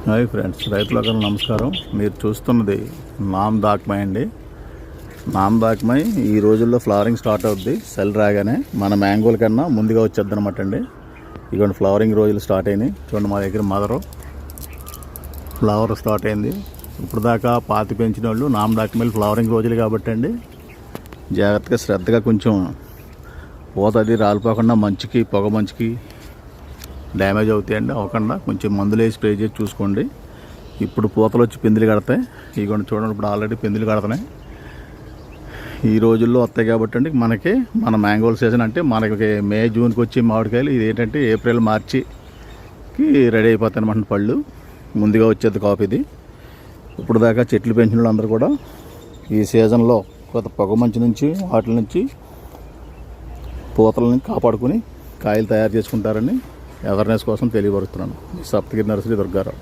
Hi friends, రైతులకు నమస్కారం. మీరు చూస్తున్నది నామ్ దాక్మై అండి. నామ్ దాక్మై ఈ రోజుల్లో ఫ్లవరింగ్ స్టార్ట్ అవుద్ది. సెల్ రాగానే మన మ్యాంగోల కన్నా ముందుగా వచ్చేద్ది అనమాట అండి. ఇటువంటి ఫ్లవరింగ్ రోజులు స్టార్ట్ అయినాయి. చూడండి, మా దగ్గర మదరు ఫ్లవర్ స్టార్ట్ అయింది. ఇప్పుడు దాకా పాతి పెంచిన వాళ్ళు నామ్ దాక్మై ఫ్లవరింగ్ రోజులు కాబట్టి అండి, జాగ్రత్తగా శ్రద్ధగా కొంచెం పూత అది రాలిపోకుండా మంచుకి పొగ మంచుకి డ్యామేజ్ అవుతాయండి. అవ్వకుండా కొంచెం మందులు వేసి స్ప్రే చేసి చూసుకోండి. ఇప్పుడు పూతలు వచ్చి పిందులు కడతాయి. ఇవి చూడండి, ఇప్పుడు ఆల్రెడీ పిందులు కడుతున్నాయి. ఈ రోజుల్లో వస్తాయి కాబట్టి అండి మనకి మన మ్యాంగోల సీజన్ అంటే మనకి మే జూన్కి వచ్చి మామిడికాయలు ఇది ఏంటంటే ఏప్రిల్ మార్చికి రెడీ అయిపోతాయి అన్నమాట. పళ్ళు ముందుగా వచ్చేది కాపు ఇది. ఇప్పుడు దాకా చెట్లు పెంచిన వాళ్ళందరూ కూడా ఈ సీజన్లో కొత్త పొగ మంచి నుంచి వాటి నుంచి పూతలని కాపాడుకుని కాయలు తయారు చేసుకుంటారని అవేర్నెస్ కోసం తెలియపరుస్తున్నాను. సప్తగిరి నర్సరీ దుర్గారావు.